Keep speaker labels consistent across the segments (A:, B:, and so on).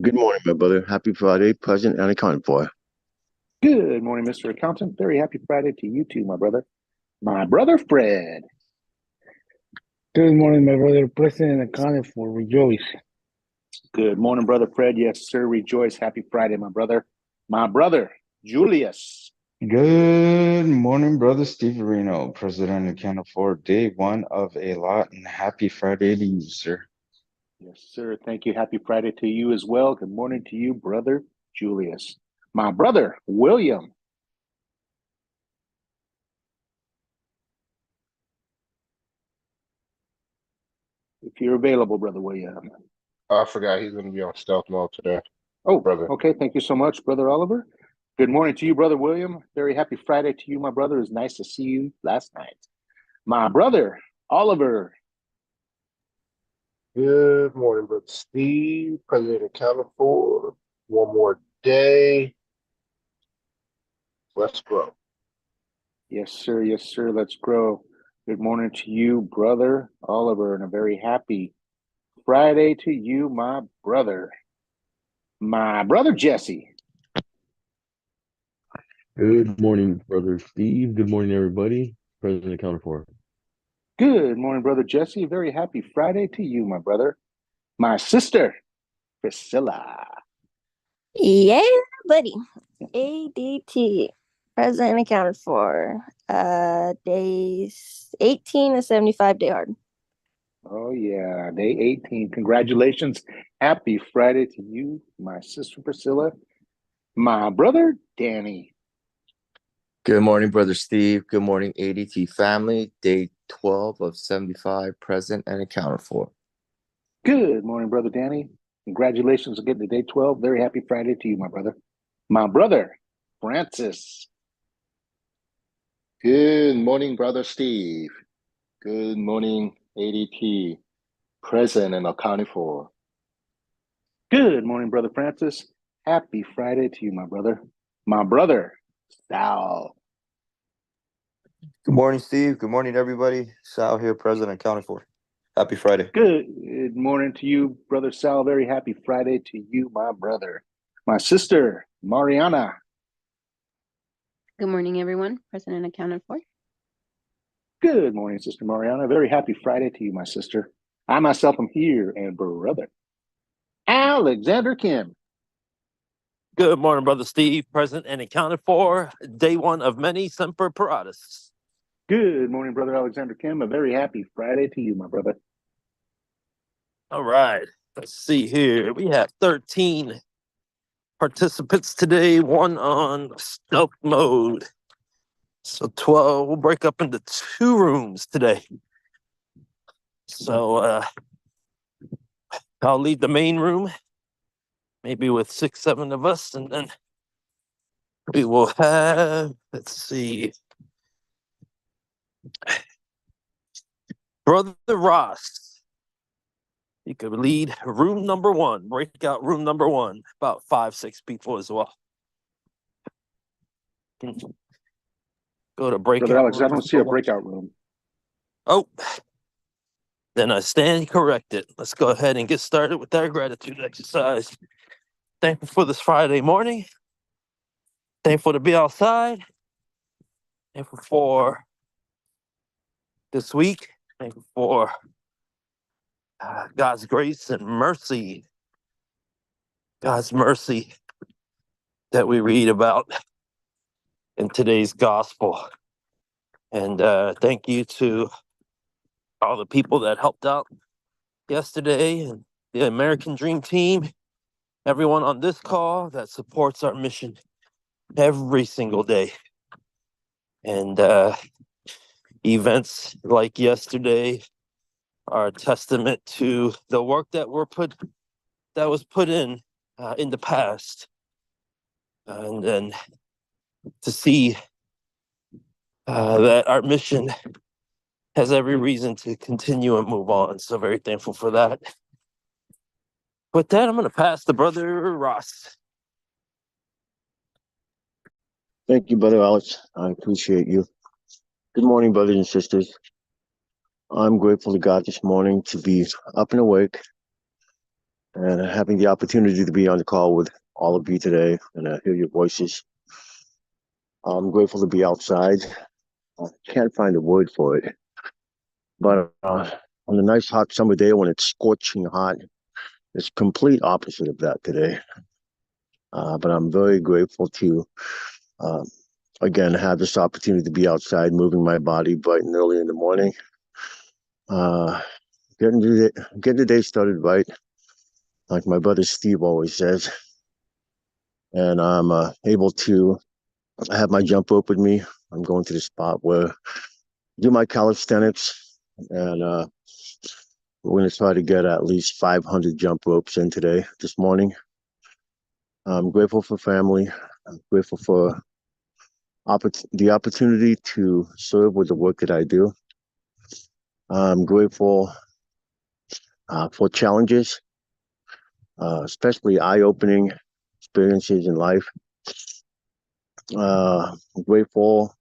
A: Good morning, my brother. Happy Friday, present and accounted for.
B: Good morning, Mr. Accountant. Very happy Friday to you too, my brother. My brother Fred.
C: Good morning, my brother. Present and accounted for. Rejoice.
B: Good morning, brother Fred. Yes, sir. Rejoice. Happy Friday, my brother. My brother Julius.
D: Good morning, brother Steve Reno, President and Accountant for day one of a lot, and happy Friday to you, sir.
B: Yes, sir. Thank you. Happy Friday to you as well. Good morning to you, brother Julius. My brother William. If you're available, brother William.
E: I forgot he's going to be on stealth mode today,
B: Oh,
E: brother.
B: okay. Thank you so much, brother Oliver. Good morning to you, brother William. Very happy Friday to you, my brother. It was nice to see you last night. My brother Oliver.
E: Good morning, brother Steve. President accounted for. One more day. Let's grow.
B: Yes, sir. Yes, sir. Let's grow. Good morning to you, brother Oliver, and a very happy Friday to you, my brother. My brother Jesse.
F: Good morning, brother Steve. Good morning, everybody. President accounted for.
B: Good morning, brother Jesse. A very happy Friday to you, my brother. My sister, Priscilla.
G: Yeah, buddy. ADT. Present accounted for. Days 18 to 75 day hard.
B: Oh, yeah. Day 18. Congratulations. Happy Friday to you, my sister Priscilla. My brother Danny.
H: Good morning, Brother Steve. Good morning, ADT family. Day 12 of 75 present and accounted for.
B: Good morning, brother Danny. Congratulations on getting to day 12. Very happy Friday to you, my brother. My brother, Francis.
I: Good morning, Brother Steve. Good morning, ADT. Present and accounted for.
B: Good morning, brother Francis. Happy Friday to you, my brother. My brother, Sal.
J: Good morning, Steve. Good morning, everybody. Sal here, President accounted for. Happy Friday.
B: Good morning to you, brother Sal. Very happy Friday to you, my brother. My sister, Mariana.
K: Good morning, everyone. President accounted for.
B: Good morning, Sister Mariana. Very happy Friday to you, my sister. I myself am here, and brother Alexander Kim.
L: Good morning, Brother Steve. Present and accounted for. Day one of many Semper Paratus.
B: Good morning, brother Alexander Kim. A very happy Friday to you, my brother.
L: All right. Let's see here. We have 13 participants today, one on stealth mode. So 12, we'll break up into two rooms today. So I'll leave the main room, maybe with 6, 7 of us, and then we will have, let's see, Brother Ross. You could lead room number one, breakout room number one, about 5, 6 people as well. Go to breakout.
B: Brother Alex,
L: room
B: I don't see a
L: number one.
B: breakout room.
L: Oh, then I stand corrected. Let's go ahead and get started with our gratitude exercise. Thankful for this Friday morning. Thankful to be outside. Thankful for this week. Thankful for God's grace and mercy. God's mercy that we read about in today's gospel. And thank you to all the people that helped out yesterday and the American Dream Team, everyone on this call that supports our mission every single day. And events like yesterday are a testament to the work that was put in the past. And then to see that our mission has every reason to continue and move on. So very thankful for that. With that, I'm going to pass to Brother Ross.
A: Thank you, brother Alex. I appreciate you. Good morning, brothers and sisters. I'm grateful to God this morning to be up and awake, and having the opportunity to be on the call with all of you today and hear your voices. I'm grateful to be outside. I can't find a word for it, but on a nice hot summer day when it's scorching hot, it's complete opposite of that today. But I'm very grateful to, again, have this opportunity to be outside, moving my body bright and early in the morning. Getting the day started right, like my brother Steve always says. And I'm able to have my jump rope with me. I'm going to the spot where I do my calisthenics, and we're going to try to get at least 500 jump ropes in today, this morning. I'm grateful for family. I'm grateful for the opportunity to serve with the work that I do. I'm grateful for challenges, especially eye-opening experiences in life. I'm grateful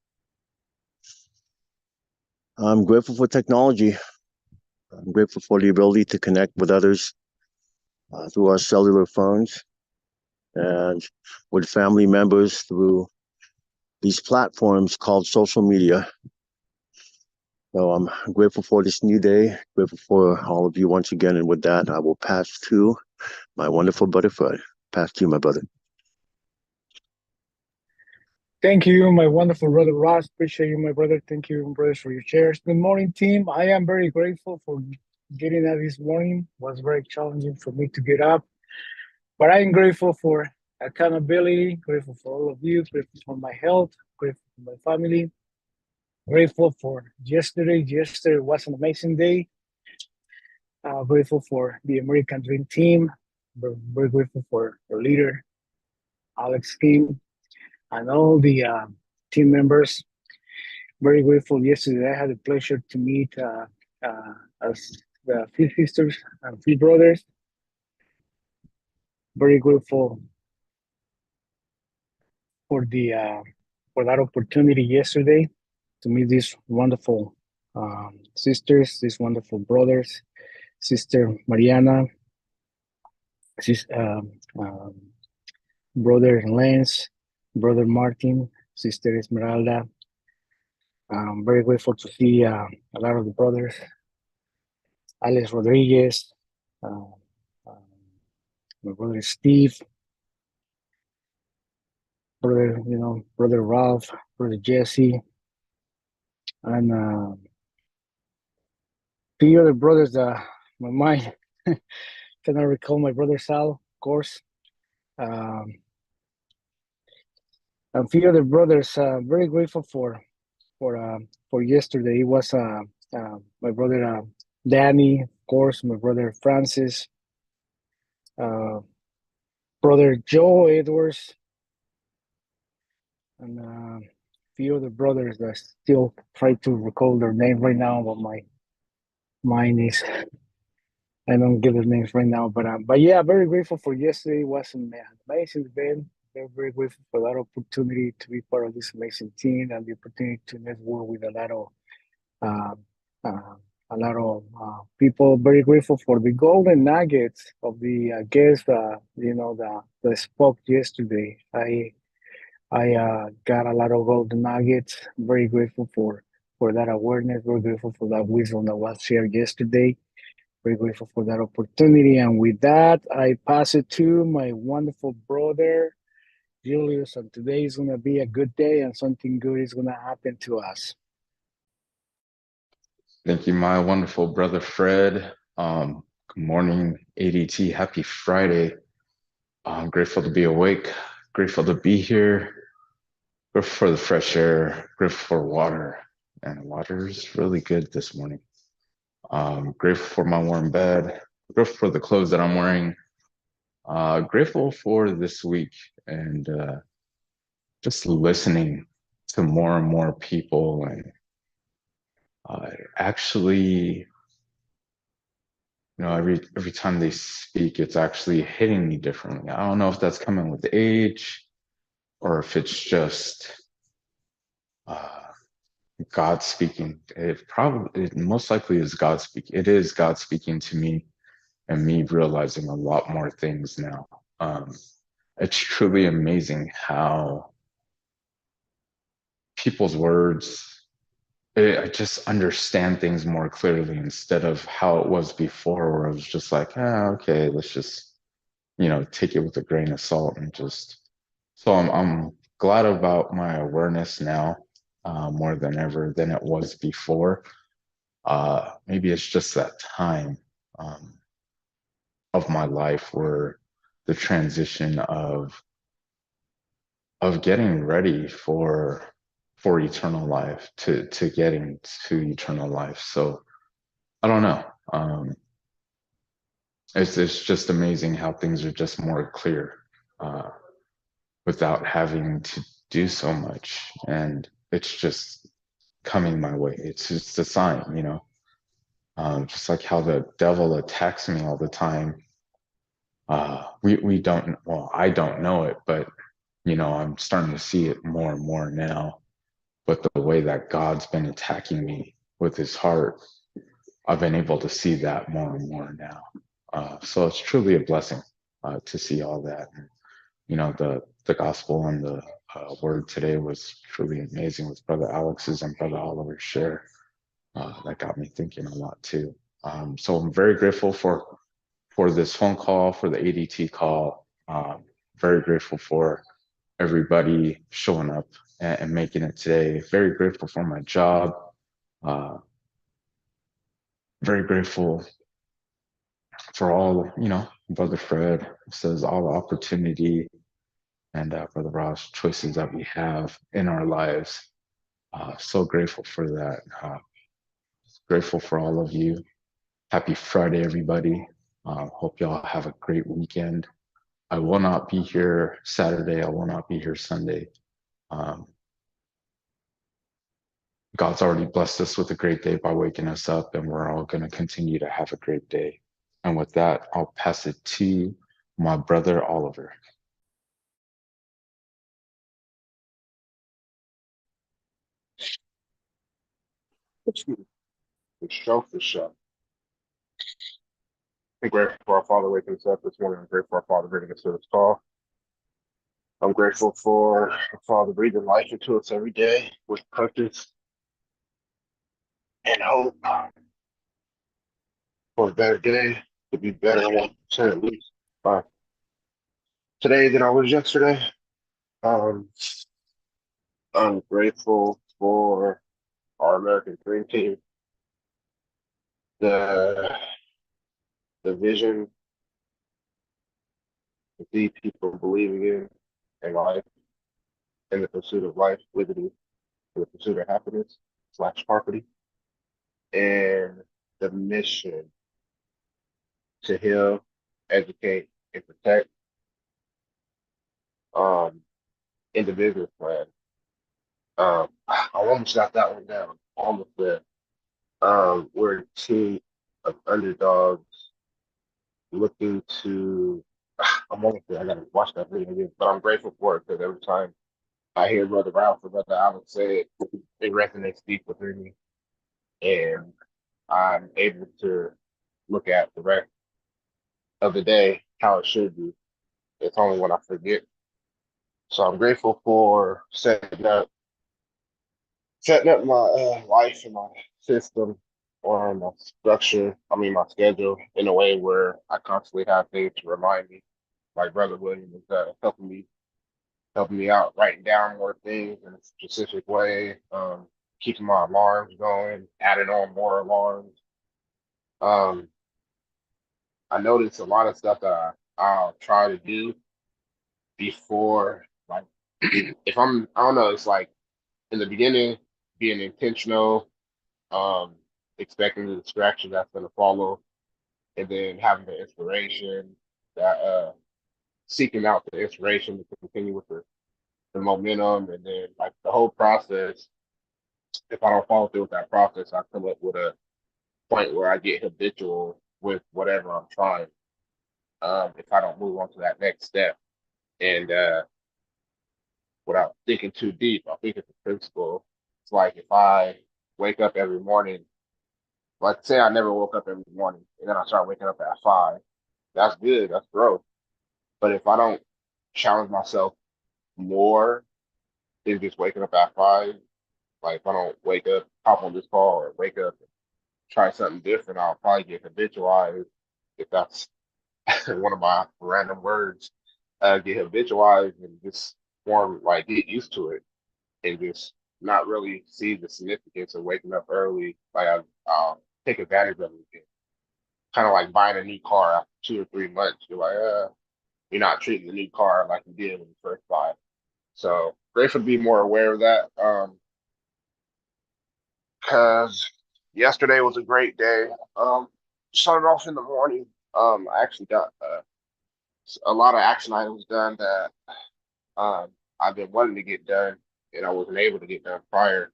A: for technology. I'm grateful for the ability to connect with others through our cellular phones and with family members through these platforms called social media. So I'm grateful for this new day, grateful for all of you once again. And with that, I will pass to my wonderful brother Fred. Pass to you, my brother.
C: Thank you, my wonderful brother Ross. Appreciate you, my brother. Thank you, brothers, for your shares. Good morning, team. I am very grateful for getting up this morning. It was very challenging for me to get up, but I am grateful for accountability, grateful for all of you, grateful for my health, grateful for my family, grateful for yesterday. Yesterday was an amazing day. Grateful for the American Dream Team. Very grateful for the leader, Alex Kim, and all the team members. Very grateful. Yesterday, I had the pleasure to meet as the three sisters and three brothers. Very grateful for that opportunity yesterday to meet these wonderful sisters, these wonderful brothers, Sister Mariana, brother Lance, brother Martin, Sister Esmeralda. I'm very grateful to see a lot of the brothers, Alex Rodriguez, my brother Steve, brother Ralph, brother Jesse, and few other brothers that my mind cannot recall. My brother Sal, of course, and few other brothers. Very grateful for yesterday. It was my brother Danny, of course, my brother Francis, brother Joe Edwards, and few other brothers that still try to recall their name right now, but my mind is I don't get their names right now. But yeah, very grateful for yesterday. It was an amazing event. Very grateful for that opportunity to be part of this amazing team and the opportunity to network with a lot of people. Very grateful for the golden nuggets of the guests that spoke yesterday. I got a lot of golden nuggets. Very grateful for that awareness. Very grateful for that wisdom that was shared yesterday. Very grateful for that opportunity. And with that, I pass it to my wonderful brother, Julius. And today is going to be a good day and something good is going to happen to us.
D: Thank you, my wonderful brother Fred. Good morning, ADT. Happy Friday. I'm grateful to be awake, grateful to be here, grateful for the fresh air, grateful for water. And water is really good this morning. Grateful for my warm bed, grateful for the clothes that I'm wearing, grateful for this week and just listening to more and more people and actually, every time they speak, it's actually hitting me differently. I don't know if that's coming with age or if it's just God speaking. It most likely is God speaking. It is God speaking to me and me realizing a lot more things now. It's truly amazing how people's words, I just understand things more clearly instead of how it was before, where I was just like, okay, let's just, take it with a grain of salt and just. So I'm glad about my awareness now, more than ever than it was before. Maybe it's just that time of my life where the transition of getting ready for eternal life to getting to eternal life. So I don't know. It's just amazing how things are just more clear without having to do so much, and it's just coming my way. It's just a sign, just like how the devil attacks me all the time. We don't, well, I don't know it, but I'm starting to see it more and more now. But the way that God's been attacking me with his heart, I've been able to see that more and more now. So it's truly a blessing to see all that. And, the gospel and the word today was truly amazing with Brother Alex's and Brother Oliver's share. That got me thinking a lot too. So I'm very grateful for this phone call, for the ADT call. Very grateful for everybody showing up and making it today. Very grateful for my job. Very grateful for all, Brother Fred says all the opportunity and Brother Ross choices that we have in our lives. So grateful for that. Grateful for all of you. Happy Friday, everybody. Hope y'all have a great weekend. I will not be here Saturday. I will not be here Sunday. God's already blessed us with a great day by waking us up, and we're all going to continue to have a great day. And with that, I'll pass it to my brother Oliver.
E: For sure. I'm grateful for our Father waking us up this morning. I'm grateful for our Father bringing us to this call. I'm grateful for our Father breathing life into us every day with purpose and hope for a better day, to be better 1% at least today than I was yesterday. I'm grateful for our American Dream Team, the vision, to see people believing in life, in the pursuit of life, liberty, in the pursuit of happiness / property, and the mission to heal, educate, and protect. Individual plan. I almost got that one down. Almost there. We're a team of underdogs looking to. I'm almost there. I gotta watch that video again, but I'm grateful for it because every time I hear Brother Ralph or Brother Alex say it, it resonates deep within me, and I'm able to look at the rest of the day how it should be. It's only when I forget. So I'm grateful for setting up my life and my system or my structure, my schedule in a way where I constantly have things to remind me. Like Brother William is helping me out, writing down more things in a specific way, keeping my alarms going, adding on more alarms. I noticed a lot of stuff that I'll try to do before, like, if I don't know, it's like in the beginning, being intentional, expecting the distraction that's going to follow, and then having the inspiration, that seeking out the inspiration to continue with the momentum, and then like the whole process. If I don't follow through with that process, I come up with a point where I get habitual with whatever I'm trying. If I don't move on to that next step, and without thinking too deep, I think it's a principle. It's like if I wake up every morning like say I never woke up every morning and then I start waking up at 5. That's good. That's growth. But if I don't challenge myself more than just waking up at 5, like if I don't wake up, hop on this call or wake up and try something different, I'll probably get habitualized if that's one of my random words. Get habitualized and just form like get used to it and just not really see the significance of waking up early. Like I'll take advantage of it. Kind of like buying a new car after 2 or 3 months. You're like, you're not treating the new car like you did when you first buy it. So grateful to be more aware of that. Because yesterday was a great day. Started off in the morning. I actually got a lot of action items done that I've been wanting to get done, and I wasn't able to get done prior.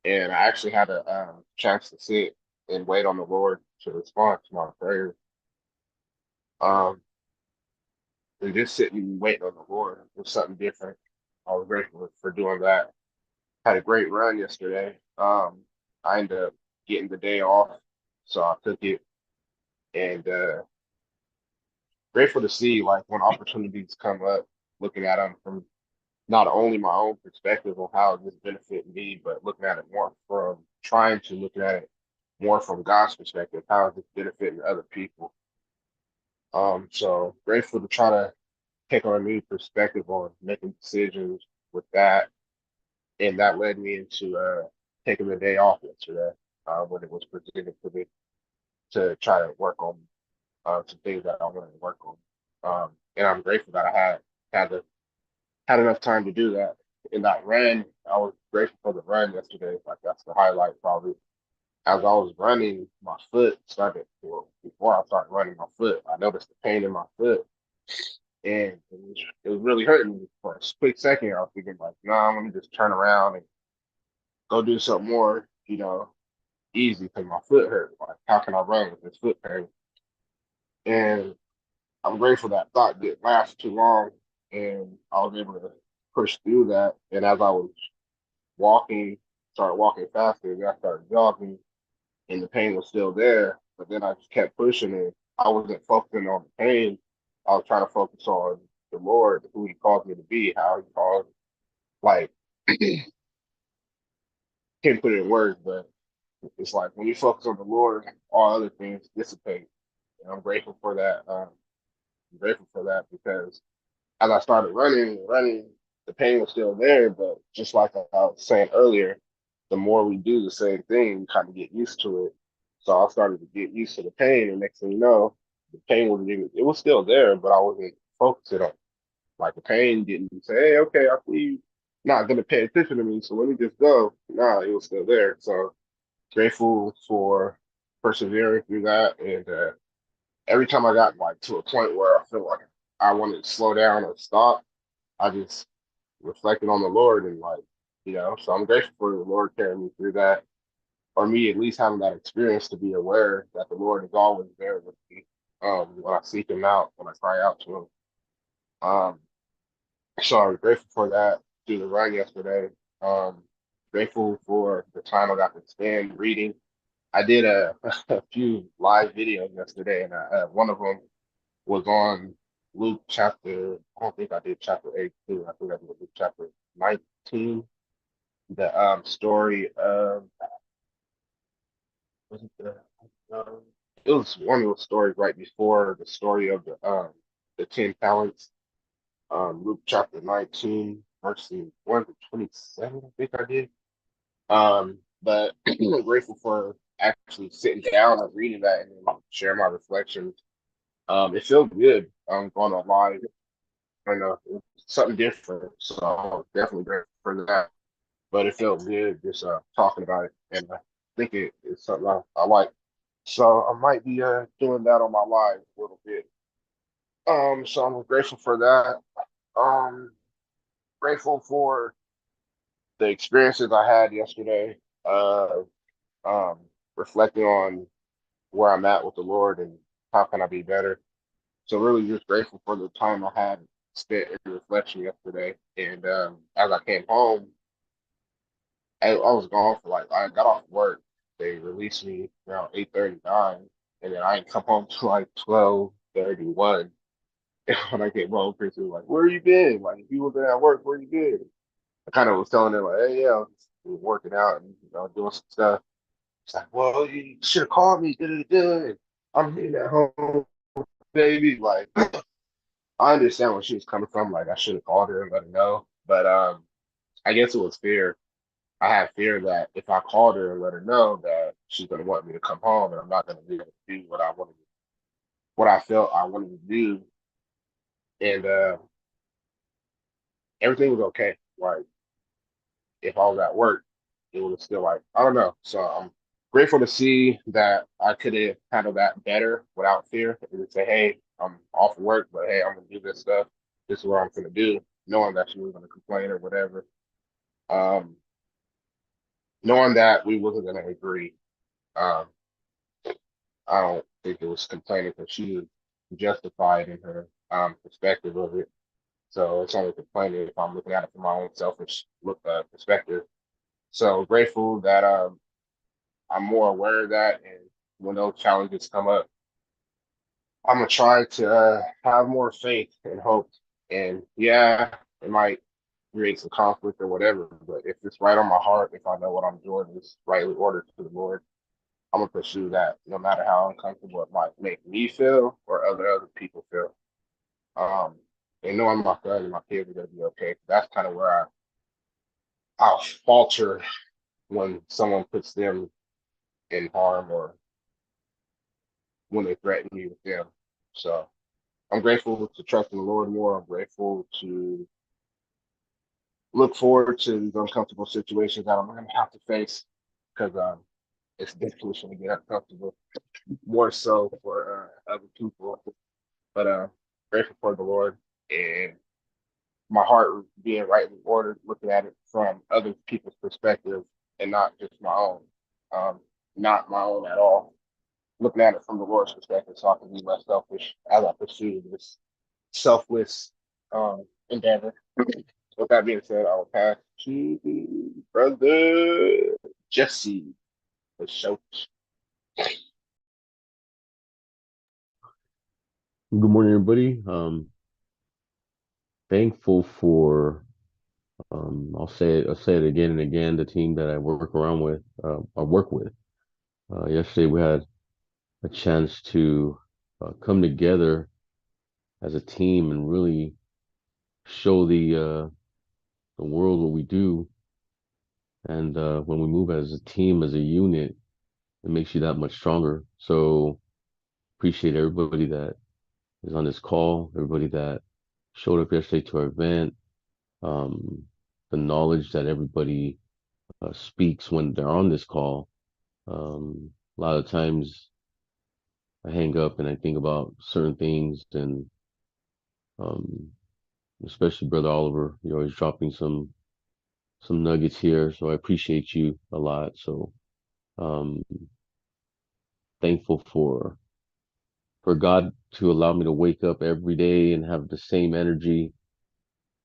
E: And I actually had a chance to sit and wait on the Lord to respond to my prayers. Um, and just sitting and waiting on the Lord was something different. I was grateful for doing that. Had a great run yesterday. I ended up getting the day off, so I took it, and grateful to see like when opportunities come up, looking at them from not only my own perspective on how this benefit me, but looking at it more from trying to look at it more from God's perspective, how is this benefiting other people. So grateful to try to take on a new perspective on making decisions with that, and that led me into taking the day off yesterday when it was presented to me to try to work on some things that I wanted to work on. And I'm grateful that I had enough time to do that. In that run, I was grateful for the run yesterday. Like that's the highlight probably. As I was running, my foot started. Well, before I started running, my foot, I noticed the pain in my foot, and it was really hurting me for a quick second. I was thinking like, nah, let me just turn around and go do something more, easy because my foot hurt. Like, how can I run with this foot pain? And I'm grateful that thought didn't last too long, and I was able to push through that. And as I was walking, started walking faster, and I started jogging, and the pain was still there. But then I just kept pushing it. I wasn't focusing on the pain. I was trying to focus on the Lord, who He called me to be, how He called, like, can't put it in words, but it's like when you focus on the Lord, all other things dissipate. And I'm grateful for that. I'm grateful for that because as I started running, the pain was still there. But just like I was saying earlier, the more we do the same thing, we kind of get used to it. So I started to get used to the pain, and next thing you know, the pain wasn't even, it was still there, but I wasn't focusing on it. Like the pain didn't say, hey, okay, I see you not going to pay attention to me, so let me just go. Nah, it was still there. So grateful for persevering through that. And every time I got like to a point where I feel like I wanted to slow down or stop, I just reflected on the Lord and like, so I'm grateful for the Lord carrying me through that, or me at least having that experience to be aware that the Lord is always there with me. When I seek Him out, when I cry out to Him. So I'm grateful for that through the run yesterday. Grateful for the time I got to spend reading. I did a few live videos yesterday, and one of them was on Luke chapter. I don't think I did chapter 8 I think I did Luke chapter 19. The story of was it it was one of those stories right before the story of the 10 talents. Luke chapter 19, verses 1 to 27. I think I did. But I'm grateful for actually sitting down and reading that and then share my reflections. It feels good. Going online. I know it's something different, so I'm definitely grateful for that. But it felt good just talking about it, and I think it's something I like. So I might be doing that on my live a little bit. So I'm grateful for that. Grateful for the experiences I had yesterday. Um, Reflecting on where I'm at with the Lord and how can I be better. So really just grateful for the time I had spent in reflection yesterday. And as I came home, I was gone for like, I got off work they released me around 8:39, and then I didn't come home till like 12:31. And when I came home, Chris was like, "Where you been? Like, if you wasn't at work, where you been?" I kind of was telling them like, "Hey, yeah, I was working out and doing some stuff." It's like, "Well, you should have called me. Da-da-da-da. I'm here at home, baby." Like, I understand where she was coming from. Like, I should have called her and let her know. But I guess it was fear. I had fear that if I called her and let her know that she's gonna want me to come home and I'm not gonna be able to do what I felt I wanted to do. And everything was okay. Like, if I was at work, it was still like, I don't know. So I'm grateful to see that I could have handled that better without fear and just say, hey, I'm off work, but hey, I'm gonna do this stuff. This is what I'm gonna do, knowing that she was gonna complain or whatever. Um, knowing that we wasn't gonna agree. Um, I don't think it was complaining because she was justified in her perspective of it. So it's only complaining if I'm looking at it from my own selfish perspective. So grateful that I'm more aware of that, and when those challenges come up, I'm gonna try to have more faith and hope. And yeah, it might create some conflict or whatever, but if it's right on my heart, if I know what I'm doing is rightly ordered to the Lord, I'm gonna pursue that, no matter how uncomfortable it might make me feel or other people feel. Um, and knowing my son and my kids are gonna be okay. That's kind of where I'll falter when someone puts them in harm or when they threaten me with them. So I'm grateful to trust in the Lord more. I'm grateful to look forward to these uncomfortable situations that I'm going to have to face because it's definitely going to get uncomfortable, more so for other people. But grateful for the Lord and my heart being rightly ordered, looking at it from other people's perspective and not just my own, not my own at all. Looking at it from the Lord's perspective, so I can be less selfish as I pursue this selfless endeavor. With that being said, I will pass to brother Jesse the show.
F: Good morning, everybody. Thankful for I'll say it again and again. The team that I work around with, I work with. Yesterday we had a chance to come together as a team and really show the world what we do. And when we move as a team, as a unit, it makes you that much stronger. So appreciate everybody that is on this call, everybody that showed up yesterday to our event, the knowledge that everybody speaks when they're on this call. A lot of times I hang up and I think about certain things, and um, especially Brother Oliver, you're always dropping some nuggets here. So I appreciate you a lot. So um, thankful for God to allow me to wake up every day and have the same energy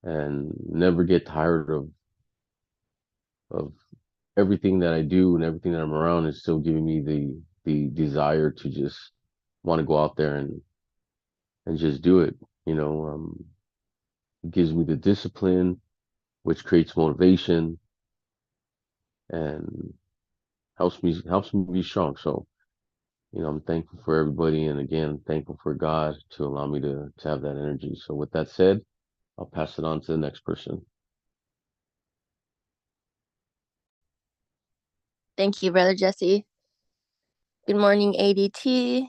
F: and never get tired of everything that I do and everything that I'm around is still giving me the desire to just want to go out there and just do it. It gives me the discipline, which creates motivation and helps me be strong. So, I'm thankful for everybody, and again, thankful for God to allow me to have that energy. So with that said, I'll pass it on to the next person.
G: Thank you, Brother Jesse. Good morning, ADT.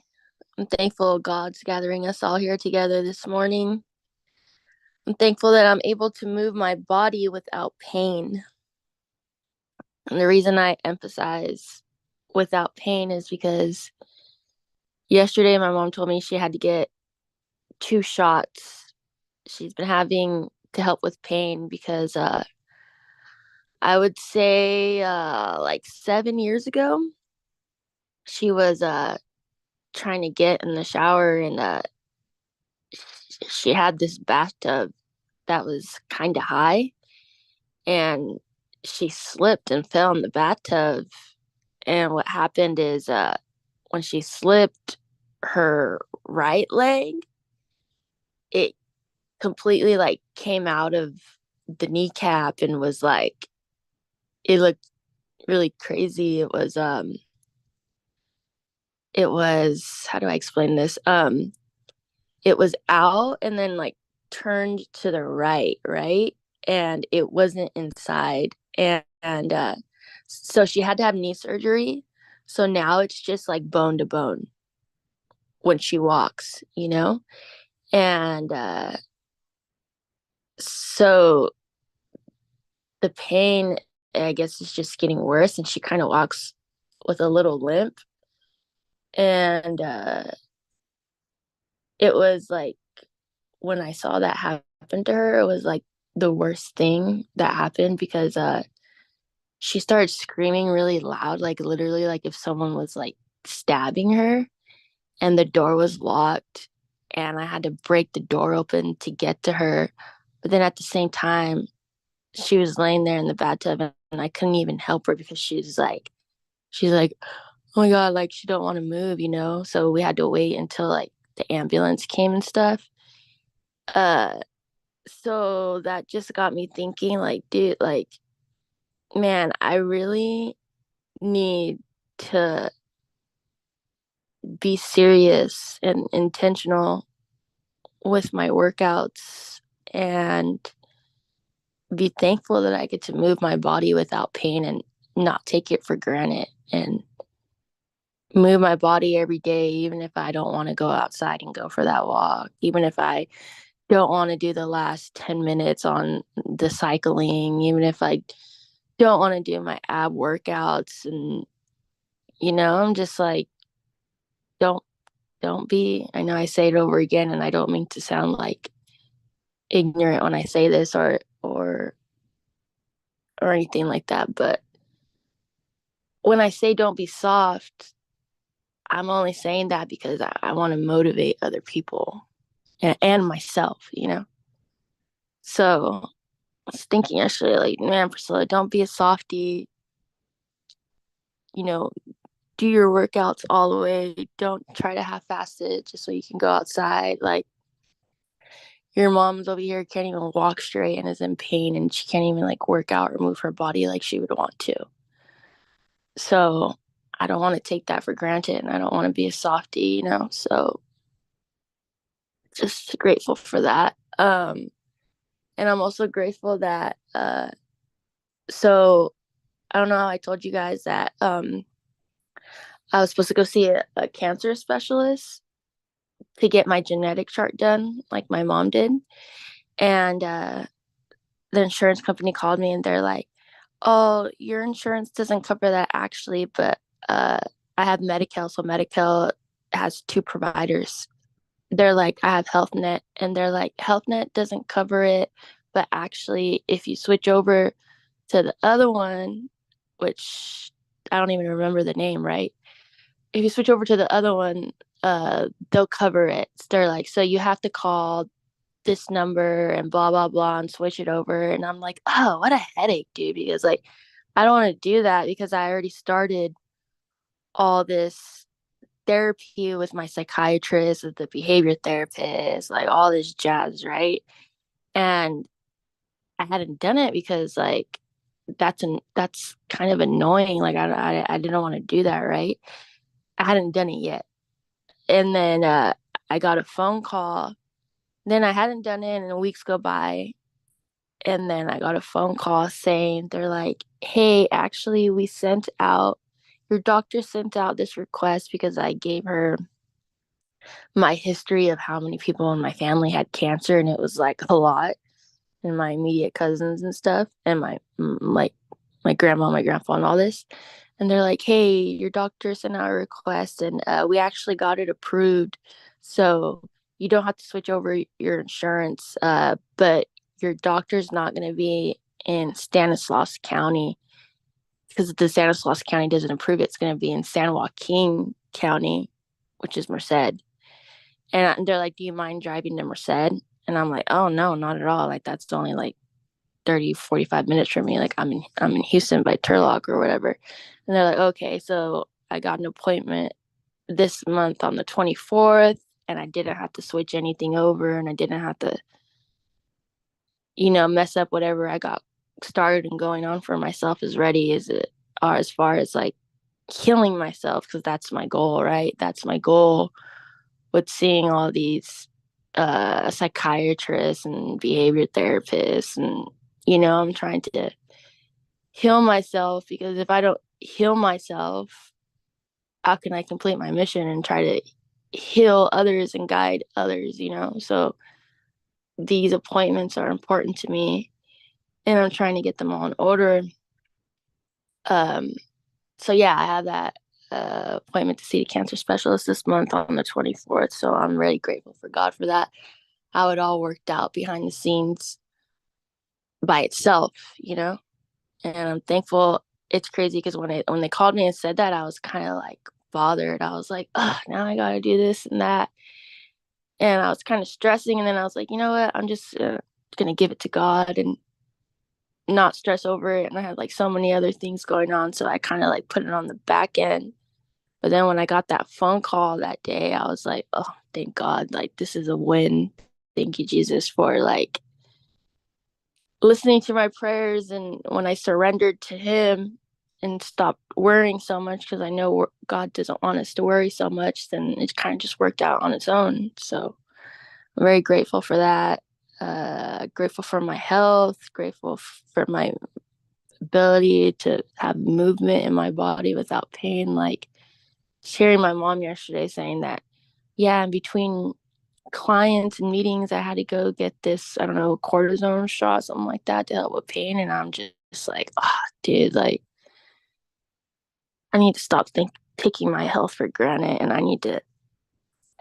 G: I'm thankful God's gathering us all here together this morning. I'm thankful that I'm able to move my body without pain. And the reason I emphasize without pain is because yesterday my mom told me she had to get 2 shots. She's been having to help with pain because I would say like 7 years ago, she was trying to get in the shower, and she had this bathtub that was kind of high, and she slipped and fell in the bathtub, And what happened is when she slipped her right leg, it completely like came out of the kneecap and was like, it looked really crazy. It was how do I explain this? It was out and then like turned to the right, and it wasn't inside. And so she had to have knee surgery. So now it's just like bone to bone when she walks, you know? And so the pain, I guess, is just getting worse, and she kind of walks with a little limp. And it was like when I saw that happen to her, it was like the worst thing that happened because she started screaming really loud, like literally like if someone was like stabbing her, and the door was locked, and I had to break the door open to get to her. But then at the same time, she was laying there in the bathtub, and I couldn't even help her because she's like, oh my God, like she don't want to move, you know? So we had to wait until like the ambulance came and stuff. Uh, so that just got me thinking, like, dude, like, man, I really need to be serious and intentional with my workouts and be thankful that I get to move my body without pain and not take it for granted, and move my body every day, even if I don't want to go outside and go for that walk, even if I don't want to do the last 10 minutes on the cycling, even if I don't want to do my ab workouts. And, you know, I'm just like, don't, don't be, I know I say it over again, and I don't mean to sound like ignorant when I say this or anything like that. But when I say don't be soft, I'm only saying that because I want to motivate other people and myself, you know? So I was thinking actually, like, man, Priscilla, don't be a softie, you know, do your workouts all the way. Don't try to half-ass it just so you can go outside. Like, your mom's over here can't even walk straight and is in pain, and she can't even like work out or move her body like she would want to. So I don't want to take that for granted, and I don't want to be a softie, you know? So just grateful for that. And I'm also grateful that so I don't know how I told you guys that I was supposed to go see a cancer specialist to get my genetic chart done, like my mom did. And the insurance company called me, and they're like, oh, your insurance doesn't cover that actually, but I have Medi-Cal. So Medi-Cal has two providers. They're like, I have HealthNet, and they're like, HealthNet doesn't cover it, but actually, if you switch over to the other one, which I don't even remember the name, right? If you switch over to the other one, they'll cover it. So they're like, so you have to call this number and blah blah blah and switch it over. And I'm like, oh, what a headache, dude, because like I don't want to do that because I already started all this therapy with my psychiatrist, with the behavior therapist, like all this jazz, right? And I hadn't done it because like that's kind of annoying. Like I didn't want to do that, right? I hadn't done it yet. And then I got a phone call. Then I hadn't done it, and weeks go by. And then I got a phone call saying, they're like, hey, actually, your doctor sent out this request because I gave her my history of how many people in my family had cancer. And it was like a lot, and my immediate cousins and stuff, and my grandma, my grandpa, and all this. And they're like, hey, your doctor sent out a request, and we actually got it approved. So you don't have to switch over your insurance, but your doctor's not going to be in Stanislaus County because the Stanislaus County doesn't approve it. It's going to be in San Joaquin County, which is Merced. And they're like, do you mind driving to Merced? And I'm like, oh, no, not at all. Like, that's only like 30, 45 minutes from me. Like I'm in Houston by Turlock or whatever. And they're like, okay, so I got an appointment this month on the 24th, and I didn't have to switch anything over, and I didn't have to, mess up whatever I got started and going on for myself is ready. Is it, or as far as like healing myself, because that's my goal, right? That's my goal with seeing all these psychiatrists and behavior therapists, and I'm trying to heal myself, because if I don't heal myself, how can I complete my mission and try to heal others and guide others? So these appointments are important to me, and I'm trying to get them all in order. So yeah, I have that appointment to see the cancer specialist this month on the 24th. So I'm really grateful for God for that, how it all worked out behind the scenes by itself, and I'm thankful. It's crazy because when they called me and said that, I was kind of like bothered. I was like, oh, now I gotta do this and that, and I was kind of stressing. And then I was like, you know what, I'm just gonna give it to God and not stress over it. And I had like so many other things going on, so I kind of like put it on the back end. But then when I got that phone call that day, I was like, oh, thank God, like this is a win. Thank you, Jesus, for like listening to my prayers. And when I surrendered to him and stopped worrying so much, because I know God doesn't want us to worry so much, then it kind of just worked out on its own. So I'm very grateful for that. Grateful for my health, grateful for my ability to have movement in my body without pain. Like hearing my mom yesterday saying that, yeah, in between clients and meetings, I had to go get this, I don't know, cortisone shot, something like that, to help with pain. And I'm just like, oh, dude, like I need to stop taking my health for granted, and I need to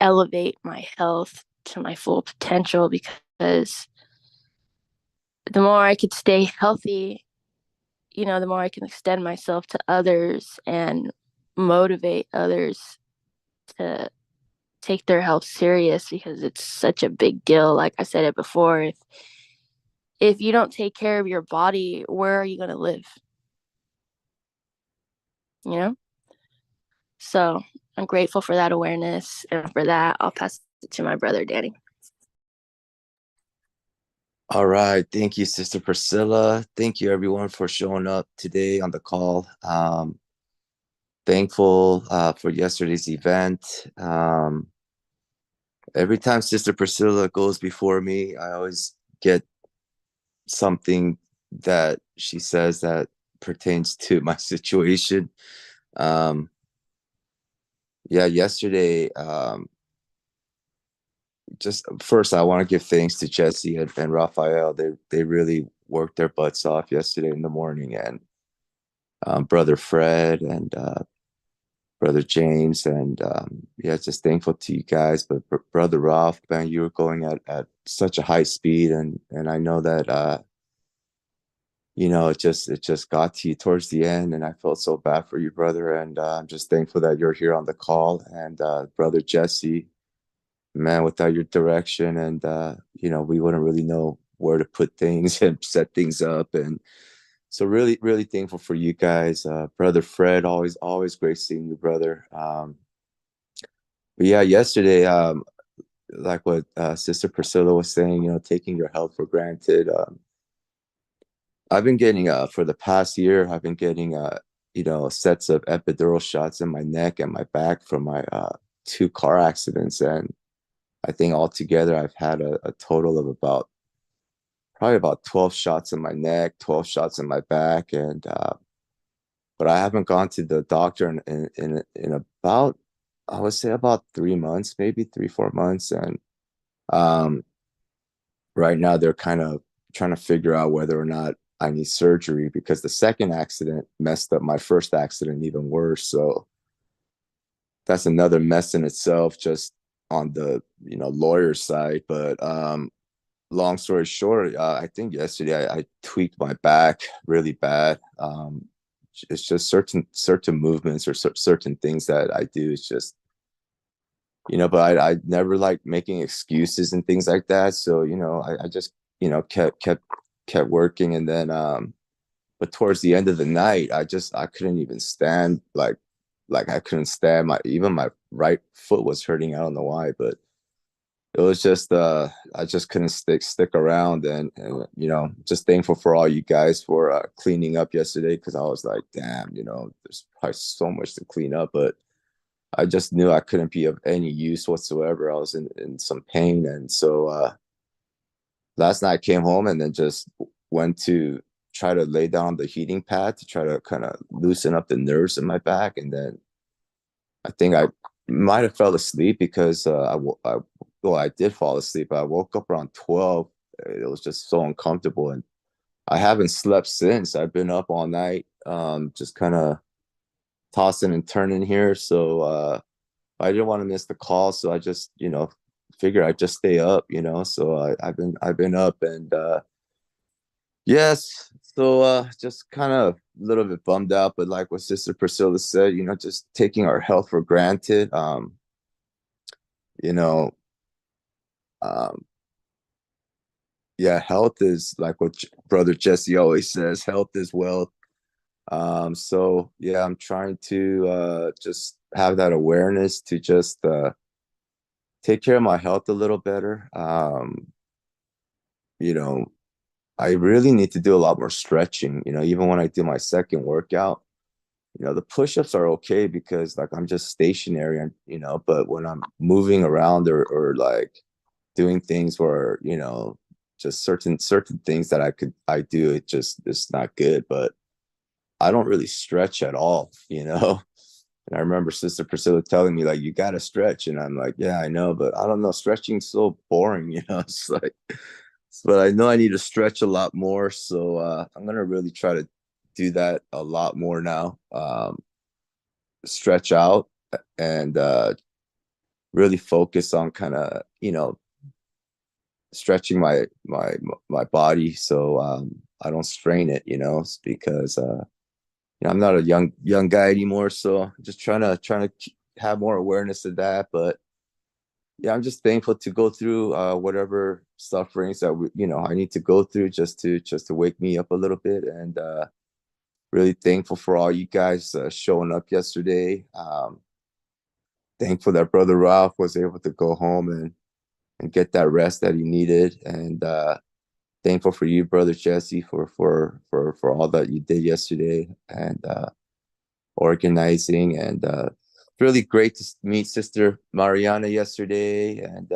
G: elevate my health to my full potential, because the more I could stay healthy, the more I can extend myself to others and motivate others to take their health serious, because it's such a big deal. Like I said it before, if you don't take care of your body, where are you going to live? So I'm grateful for that awareness, and for that, I'll pass it to my brother, Danny.
H: All right. Thank you, Sister Priscilla. Thank you, everyone, for showing up today on the call. Thankful for yesterday's event. Every time Sister Priscilla goes before me, I always get something that she says that pertains to my situation. Yesterday, just first, I want to give thanks to Jesse and Raphael. They really worked their butts off yesterday in the morning, and Brother Fred and Brother James, and just thankful to you guys. But Brother Ralph, man, you were going at such a high speed, and I know that it just got to you towards the end, and I felt so bad for you, brother. And I'm just thankful that you're here on the call. And Brother Jesse, man, without your direction, and we wouldn't really know where to put things and set things up. And so really, really thankful for you guys. Brother Fred, always great seeing you, brother. But yeah, yesterday, like what Sister Priscilla was saying, taking your health for granted. I've been getting, for the past year, I've been getting, sets of epidural shots in my neck and my back from my 2 car accidents. And I think altogether I've had a total of probably about 12 shots in my neck, 12 shots in my back. And, but I haven't gone to the doctor in about, I would say about 3 months, maybe 3-4 months. And right now they're kind of trying to figure out whether or not I need surgery, because the second accident messed up my first accident even worse. So that's another mess in itself, just on the lawyer side. But long story short, I think yesterday I tweaked my back really bad. It's just certain movements or certain things that I do. It's just but I never like making excuses and things like that. So I just kept kept working, and then but towards the end of the night, I couldn't even stand, like I couldn't stand, my right foot was hurting. I don't know why, but it was just I just couldn't stick around, and just thankful for all you guys for cleaning up yesterday, because I was like, damn, there's probably so much to clean up, but I just knew I couldn't be of any use whatsoever. I was in some pain, and so last night I came home and then just went to try to lay down on the heating pad to try to kind of loosen up the nerves in my back, and then I think I might have fell asleep because I did fall asleep. I woke up around 12. It was just so uncomfortable, and I haven't slept since. I've been up all night, just kind of tossing and turning here. So I didn't want to miss the call, so I just figured I'd just stay up. So I've been up, and yes. So just kind of a little bit bummed out, but like what Sister Priscilla said, just taking our health for granted. You know, um, yeah, health is like what Brother Jesse always says, health is wealth. So yeah, I'm trying to just have that awareness to just take care of my health a little better. You know, I really need to do a lot more stretching, even when I do my second workout. The push-ups are okay because like I'm just stationary, and but when I'm moving around, or like doing things where just certain things that I do, it's not good. But I don't really stretch at all. And I remember Sister Priscilla telling me, like, you gotta stretch, and I'm like, yeah, I know, but I don't know, stretching's so boring. It's like, but I know I need to stretch a lot more, so I'm gonna really try to do that a lot more now. Stretch out, and really focus on kind of stretching my body, so I don't strain it, because I'm not a young guy anymore, so just trying to have more awareness of that. But yeah, I'm just thankful to go through whatever sufferings that I need to go through, just to wake me up a little bit, and really thankful for all you guys showing up yesterday. Thankful that Brother Ralph was able to go home and get that rest that he needed, and thankful for you, Brother Jesse, for all that you did yesterday, and organizing, and really great to meet Sister Mariana yesterday, and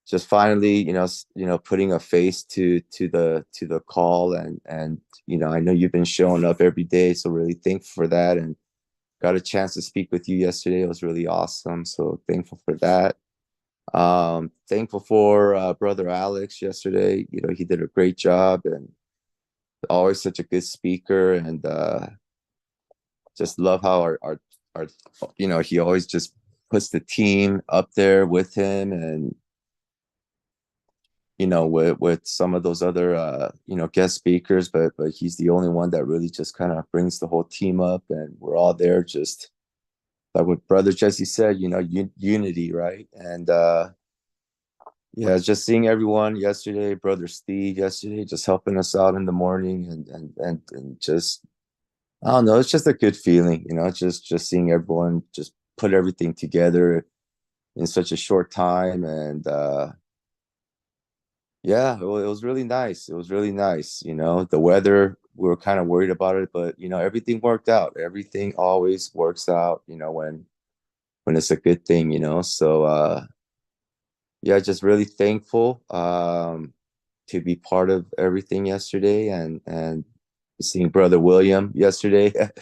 H: just finally putting a face to the call, and I know you've been showing up every day, so really thankful for that, and got a chance to speak with you yesterday. It was really awesome, so thankful for that. Thankful for Brother Alex yesterday. He did a great job, and always such a good speaker, and just love how our he always just puts the team up there with him, and with some of those other guest speakers, but he's the only one that really just kind of brings the whole team up, and we're all there, just like what Brother Jesse said, unity, right? And yeah, just seeing everyone yesterday, Brother Steve yesterday, just helping us out in the morning, and just, I don't know, it's just a good feeling, just seeing everyone just put everything together in such a short time, and yeah, it was really nice. It was really nice. The weather, we were kind of worried about it, but everything worked out. Everything always works out, when it's a good thing, So yeah, just really thankful to be part of everything yesterday, and seeing Brother William yesterday. It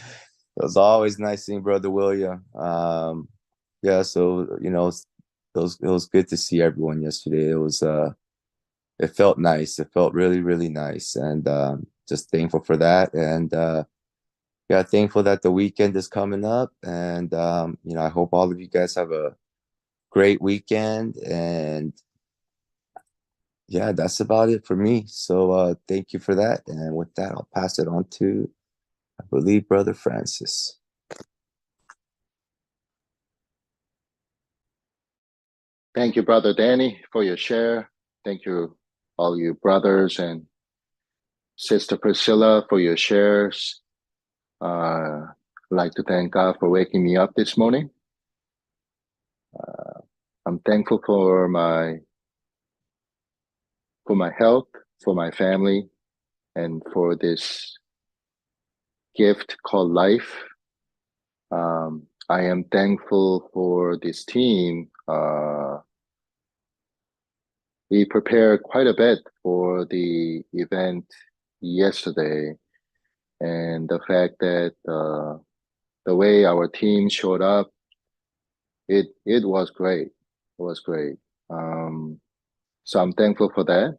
H: was always nice seeing Brother William. Yeah, so it was good to see everyone yesterday. It felt nice. It felt really, really nice, and just thankful for that. And yeah, thankful that the weekend is coming up, and I hope all of you guys have a great weekend. And yeah, that's about it for me. So thank you for that. And with that, I'll pass it on to, I believe, Brother Francis.
I: Thank you, Brother Danny, for your share. Thank you, all you brothers and Sister Priscilla, for your shares. I'd like to thank God for waking me up this morning. I'm thankful for my health, for my family, and for this gift called life. I am thankful for this team. We prepared quite a bit for the event yesterday, and the fact that the way our team showed up, it was great. It was great. So I'm thankful for that.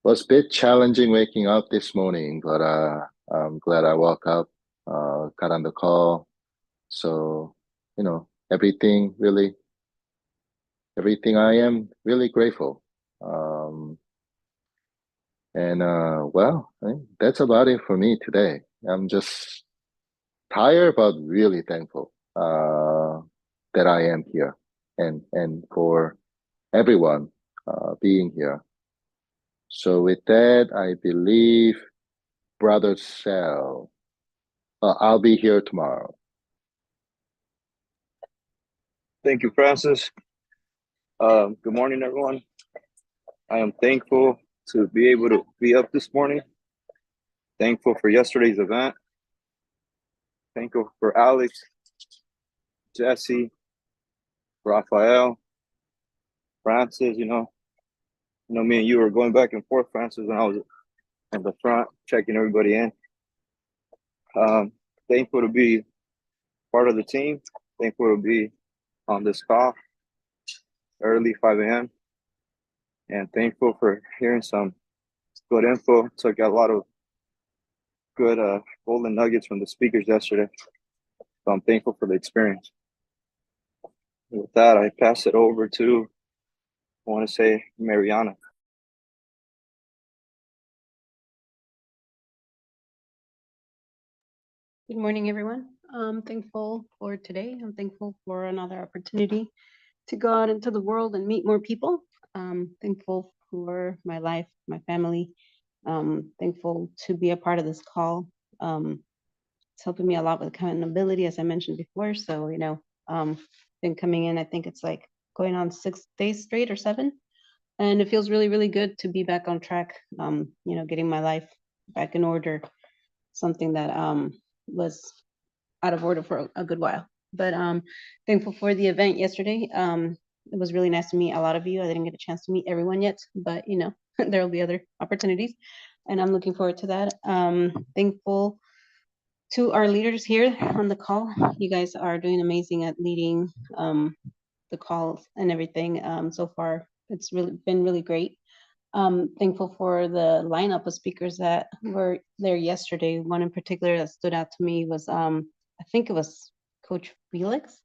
I: Was a bit challenging waking up this morning, but I'm glad I woke up, got on the call. So, everything I am really grateful. Well, I think that's about it for me today. I'm just tired, but really thankful that I am here and for everyone being here. So with that, I believe Brother Sal, I'll be here tomorrow.
J: Thank you, Francis. Good morning, everyone. I am thankful to be able to be up this morning. Thankful for yesterday's event. Thankful for Alex, Jesse, Raphael, Francis. Me and you were going back and forth, Francis, when I was in the front checking everybody in. Thankful to be part of the team. Thankful to be on this call early, 5 a.m. And thankful for hearing some good info. Took a lot of good golden nuggets from the speakers yesterday. So I'm thankful for the experience. With that, I pass it over to, I want to say, Mariana.
K: Good morning, everyone. I'm thankful for today. I'm thankful for another opportunity to go out into the world and meet more people. Thankful for my life, my family. Thankful to be a part of this call. It's helping me a lot with accountability, as I mentioned before. So, been coming in, I think it's like going on 6 days straight or 7. And it feels really, really good to be back on track, getting my life back in order, something that was out of order for a good while. But thankful for the event yesterday. It was really nice to meet a lot of you. I didn't get a chance to meet everyone yet, but there will be other opportunities, and I'm looking forward to that. Thankful to our leaders here on the call. You guys are doing amazing at leading the calls and everything. So far, it's been really great. Thankful for the lineup of speakers that were there yesterday. One in particular that stood out to me was I think it was Coach Felix,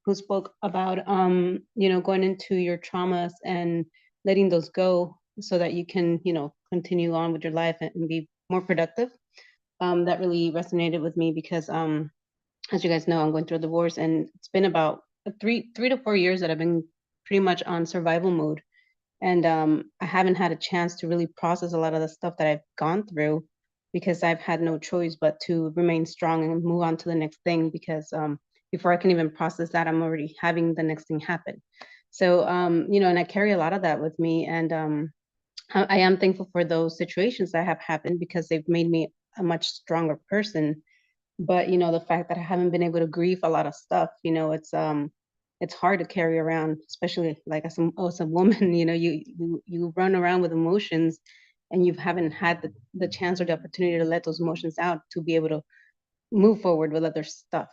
K: who spoke about going into your traumas and letting those go so that you can continue on with your life and be more productive. That really resonated with me because as you guys know, I'm going through a divorce, and it's been about 3 to 4 years that I've been pretty much on survival mode. And I haven't had a chance to really process a lot of the stuff that I've gone through because I've had no choice but to remain strong and move on to the next thing, because before I can even process that, I'm already having the next thing happen. So, and I carry a lot of that with me. And I am thankful for those situations that have happened because they've made me a much stronger person. But, the fact that I haven't been able to grieve a lot of stuff, it's hard to carry around, especially like as a woman. You run around with emotions, and you haven't had the chance or the opportunity to let those emotions out to be able to move forward with other stuff.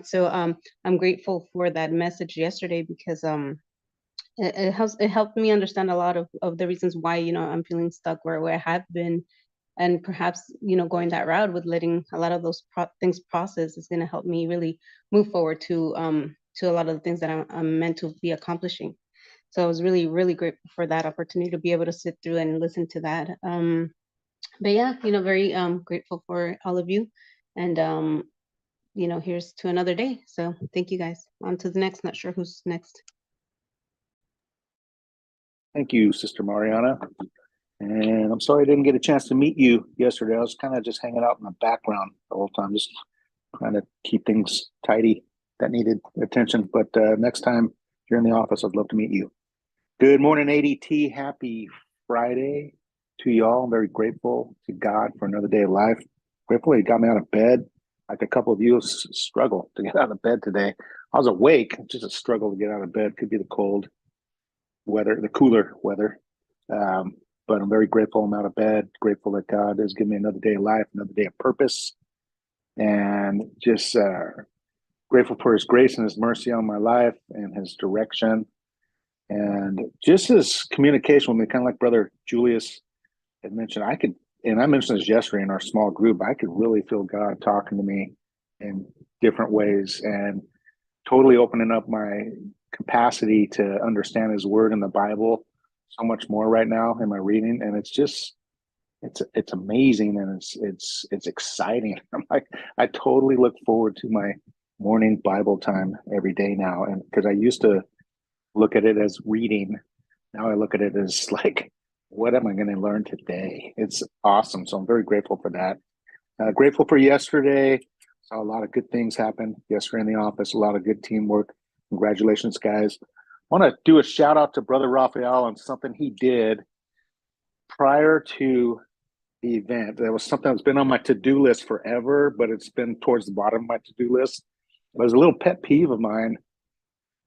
K: So I'm grateful for that message yesterday because it helped me understand a lot of the reasons why I'm feeling stuck where I have been. And perhaps going that route with letting a lot of those things process is going to help me really move forward to a lot of the things that I'm meant to be accomplishing. So I was really, really grateful for that opportunity to be able to sit through and listen to that. But yeah, very grateful for all of you. And here's to another day. So thank you guys. On to the next. Not sure who's next.
B: Thank you, Sister Mariana. And I'm sorry I didn't get a chance to meet you yesterday. I was kind of just hanging out in the background the whole time, just trying to keep things tidy that needed attention. But next time you're in the office, I'd love to meet you. Good morning, ADT. Happy Friday to y'all. I'm very grateful to God for another day of life. Grateful He got me out of bed. Like a couple of you struggle to get out of bed today. I was awake, just a struggle to get out of bed. Could be the cold weather, the cooler weather. But I'm very grateful I'm out of bed, grateful that God has given me another day of life, another day of purpose, and just grateful for His grace and His mercy on my life and His direction. And just His communication with me, kind of like Brother Julius had mentioned, I mentioned this yesterday in our small group, I could really feel God talking to me in different ways and totally opening up my capacity to understand His word in the Bible so much more right now in my reading. And it's just, it's amazing, and it's exciting. I'm like, I totally look forward to my morning Bible time every day now. And because I used to look at it as reading, now I look at it as like, what am I going to learn today? It's awesome. So I'm very grateful for that. Grateful for yesterday. Saw a lot of good things happen yesterday in the office, a lot of good teamwork. Congratulations, guys. I want to do a shout out to Brother Raphael on something he did prior to the event. That was something that's been on my to-do list forever, but it's been towards the bottom of my to-do list. It was a little pet peeve of mine.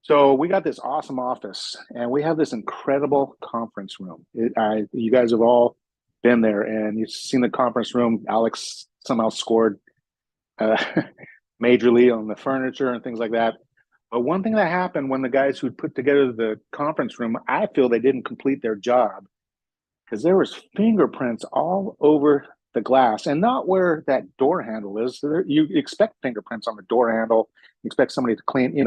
B: So we got this awesome office, and we have this incredible conference room. You guys have all been there, and you've seen the conference room. Alex somehow scored majorly on the furniture and things like that. But one thing that happened when the guys who put together the conference room, I feel they didn't complete their job, because there was fingerprints all over the glass, and not where that door handle is. So you expect fingerprints on the door handle. You expect somebody to clean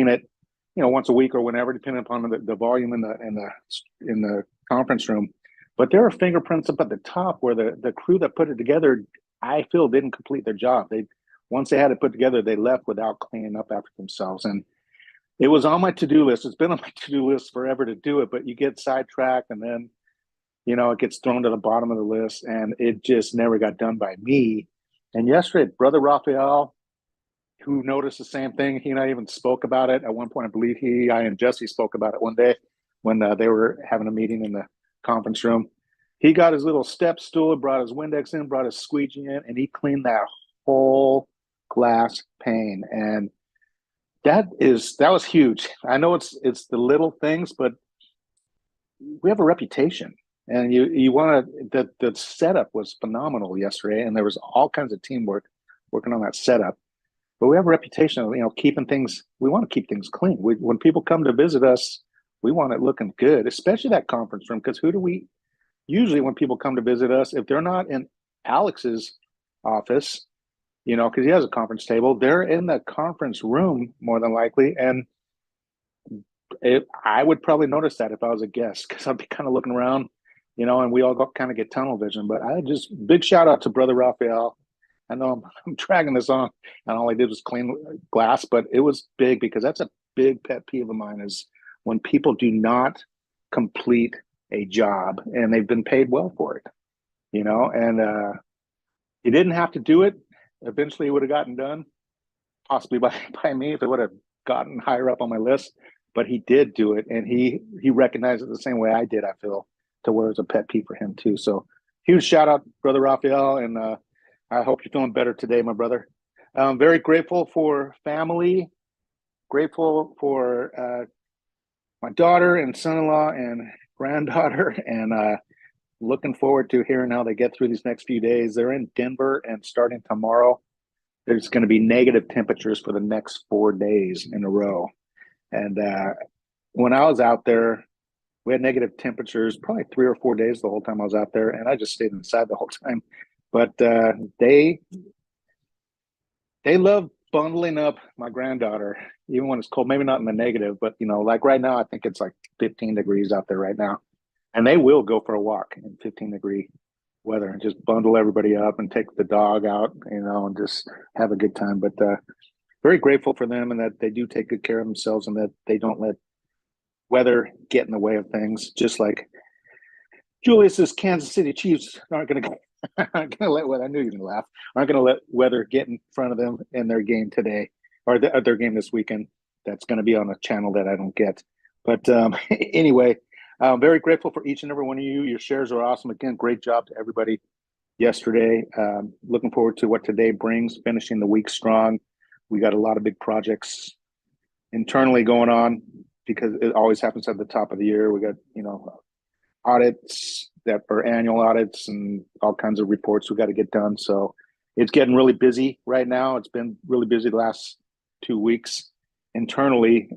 B: it, once a week or whenever, depending upon the volume in the conference room. But there are fingerprints up at the top where the crew that put it together, I feel, didn't complete their job. Once they had it put together, they left without cleaning up after themselves. And it was on my to-do list. It's been on my to-do list forever to do it, but you get sidetracked, and then it gets thrown to the bottom of the list, and it just never got done by me. And yesterday, Brother Raphael, who noticed the same thing, he and I even spoke about it. At one point, I believe I and Jesse spoke about it one day when they were having a meeting in the conference room. He got his little step stool, brought his Windex in, brought his squeegee in, and he cleaned that whole glass pane. And that was huge. I know it's the little things, but we have a reputation. And you want to, the setup was phenomenal yesterday, and there was all kinds of teamwork working on that setup. But we have a reputation of, keeping things, we want to keep things clean. When people come to visit us, we want it looking good, especially that conference room, because usually when people come to visit us, if they're not in Alex's office, because he has a conference table, they're in the conference room more than likely. And I would probably notice that if I was a guest, because I'd be kind of looking around, and we all kind of get tunnel vision. But big shout out to Brother Raphael. I know I'm dragging this on, and all I did was clean glass, but it was big, because that's a big pet peeve of mine, is when people do not complete a job and they've been paid well for it, and he didn't have to do it. Eventually it would have gotten done, possibly by me if it would have gotten higher up on my list, but he did do it, and he recognized it the same way I did, I feel, to where it's a pet peeve for him too. So huge shout out, Brother Raphael, and I hope you're feeling better today, my brother. I'm very grateful for family, grateful for my daughter and son-in-law and granddaughter, and looking forward to hearing how they get through these next few days. They're in Denver, and starting tomorrow, there's going to be negative temperatures for the next 4 days in a row. And when I was out there, we had negative temperatures probably 3 or 4 days the whole time I was out there, and I just stayed inside the whole time. But they love bundling up my granddaughter, even when it's cold, maybe not in the negative, but like right now, I think it's like 15 degrees out there right now. And they will go for a walk in 15-degree weather and just bundle everybody up and take the dog out, and just have a good time. But very grateful for them, and that they do take good care of themselves, and that they don't let weather get in the way of things. Just like Julius's Kansas City Chiefs aren't going to let what I knew you were going to laugh. Aren't going to let weather get in front of them in their game today or their game this weekend. That's going to be on a channel that I don't get. But anyway, I'm very grateful for each and every one of you. Your shares are awesome. Again, great job to everybody yesterday. Looking forward to what today brings, finishing the week strong. We got a lot of big projects internally going on because it always happens at the top of the year. We got, audits that are annual audits and all kinds of reports we got to get done. So it's getting really busy right now. It's been really busy the last 2 weeks internally.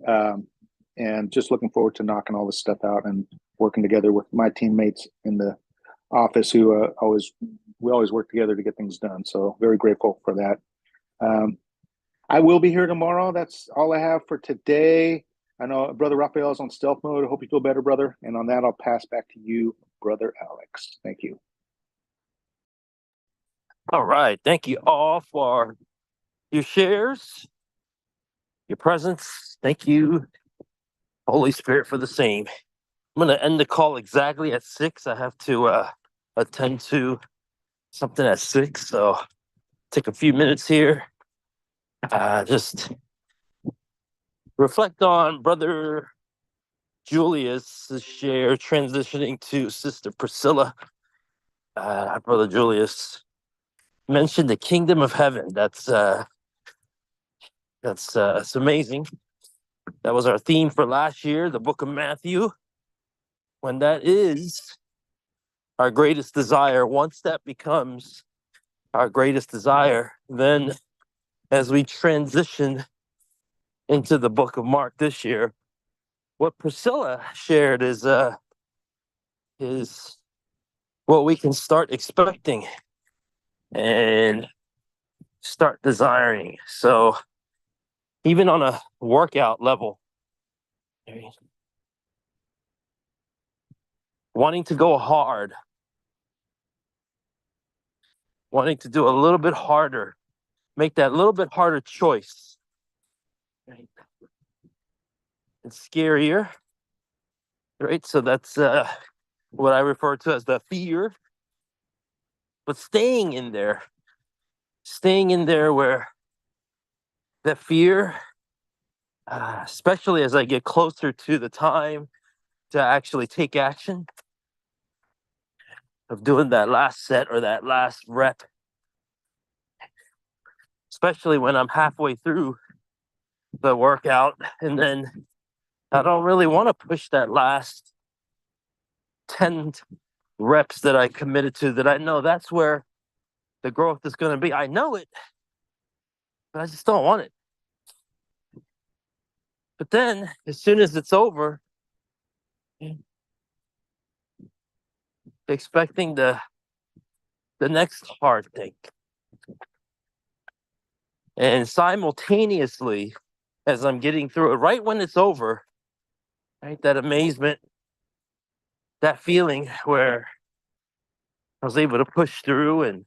B: And just looking forward to knocking all this stuff out and working together with my teammates in the office who we always work together to get things done. So very grateful for that. I will be here tomorrow. That's all I have for today. I know Brother Raphael is on stealth mode. I hope you feel better, brother. And on that, I'll pass back to you, Brother Alex. Thank you.
L: All right. Thank you all for your shares, your presence. Thank you, Holy Spirit, for the same. I'm going to end the call exactly at 6. I have to attend to something at 6. So take a few minutes here. Just reflect on Brother Julius' share transitioning to Sister Priscilla. Brother Julius mentioned the kingdom of heaven. That's amazing. That was our theme for last year, the book of Matthew. When that is our greatest desire, once that becomes our greatest desire, then as we transition into the book of Mark this year, what Priscilla shared is what we can start expecting and start desiring. So even on a workout level, wanting to go hard, wanting to do a little bit harder, make that little bit harder choice. Right? It's scarier, right? So that's what I refer to as the fear. But staying in there where that fear, especially as I get closer to the time to actually take action, of doing that last set or that last rep, especially when I'm halfway through the workout and then I don't really want to push that last 10 reps that I committed to, that I know that's where the growth is going to be. I know it, but I just don't want it. But then as soon as it's over, expecting the next hard thing. And simultaneously, as I'm getting through it, right when it's over, right, that amazement, that feeling where I was able to push through and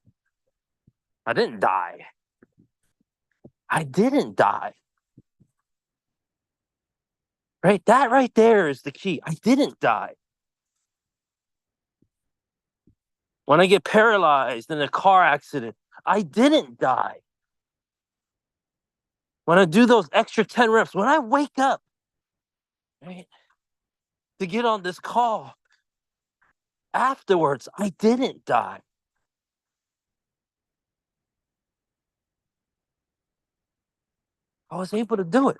L: I didn't die. I didn't die. Right? That right there is the key. I didn't die. When I get paralyzed in a car accident, I didn't die. When I do those extra 10 reps, when I wake up, right, to get on this call, afterwards, I didn't die. I was able to do it.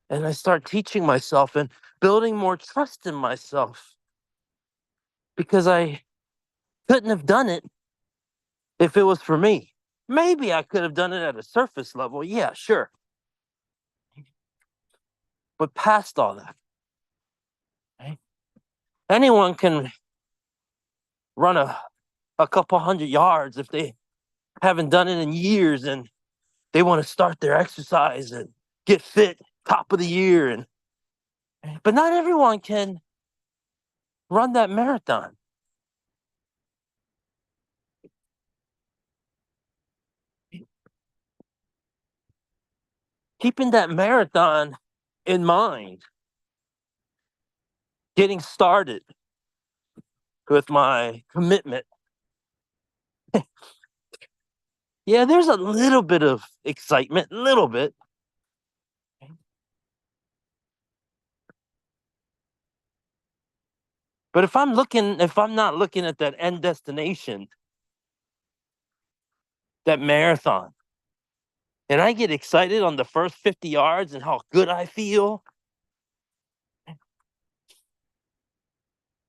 L: And I start teaching myself and building more trust in myself, because I couldn't have done it if it was for me. Maybe I could have done it at a surface level. Yeah, sure. But past all that, right? Anyone can run a couple 100 yards if they haven't done it in years and they want to start their exercise and get fit top of the year. But not everyone can run that marathon. Keeping that marathon in mind getting started with my commitment. Yeah, there's a little bit of excitement, a little bit. But if I'm not looking at that end destination, that marathon, and I get excited on the first 50 yards and how good I feel,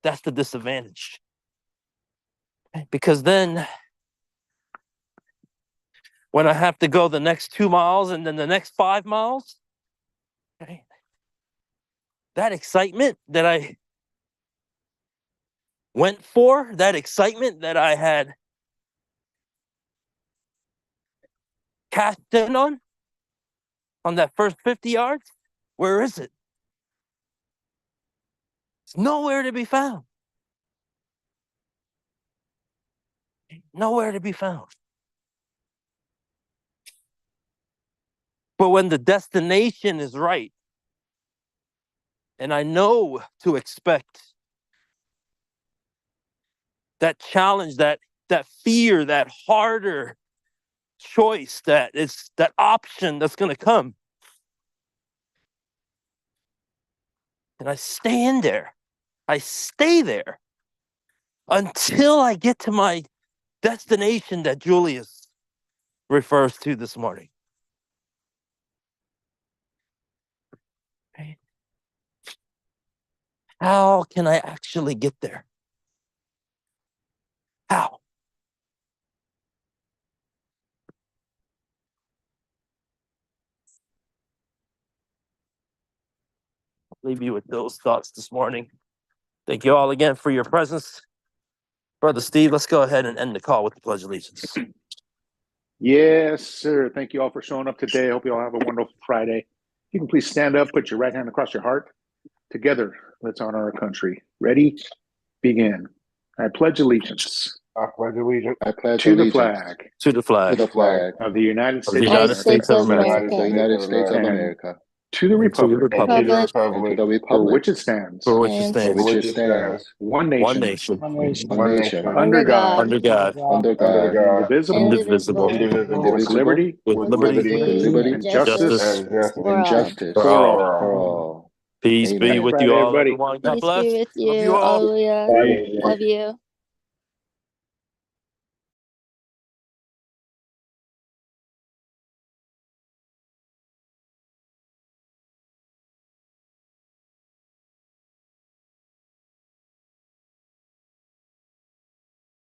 L: that's the disadvantage. Because then when I have to go the next 2 miles and then the next 5 miles, okay, that excitement that I went for, that excitement that I had cashed in on that first 50 yards, where is it? It's nowhere to be found. Nowhere to be found. But when the destination is right, and I know to expect that challenge, that fear, that harder choice, that option that's going to come. And I stand there. I stay there until I get to my destination that Julius refers to this morning. Right? How can I actually get there? How? I'll leave you with those thoughts this morning. Thank you all again for your presence. Brother Steve, let's go ahead and end the call with the Pledge of Allegiance.
B: Yes, sir. Thank you all for showing up today. I hope you all have a wonderful Friday. You can please stand up, put your right hand across your heart. Together, let's honor our country. Ready? Begin. I pledge allegiance.
E: I pledge allegiance
I: I pledge
B: To the
I: allegiance
B: flag
L: To the flag
I: to the flag
B: of the United
L: of the
B: States
L: United States of
I: of the
L: America,
I: United States of
B: and
I: America,
B: to the
L: and to the
B: republic
E: and to the
L: republic
I: and to the
E: republic
B: for
I: republic
B: which it stands,
L: for which it
G: And
I: for
L: stands,
I: which
E: which
I: it
E: it stands,
I: stands,
L: one
B: one nation,
L: nation,
C: One nation,
I: one
E: one
I: nation,
E: nation,
B: under God,
L: under God,
I: under
E: under
I: God,
E: God,
B: indivisible,
L: indivisible,
E: indivisible,
B: with
I: indivisible,
B: liberty
L: with
E: with
L: liberty
E: liberty
I: with
G: liberty
I: liberty
G: and
B: and
L: justice
G: justice
B: justice
E: and justice
G: for
I: and
G: all.
I: justice
L: for
B: for
L: all.
B: all.
E: for
I: for
E: all.
I: all.
L: Peace be
I: Amen.
L: with
B: Friday,
L: you all,
B: everybody.
L: everyone. God
G: Peace
L: bless.
G: be with
L: Love
G: you.
L: you all.
G: Hallelujah.
E: Friday.
G: Love you.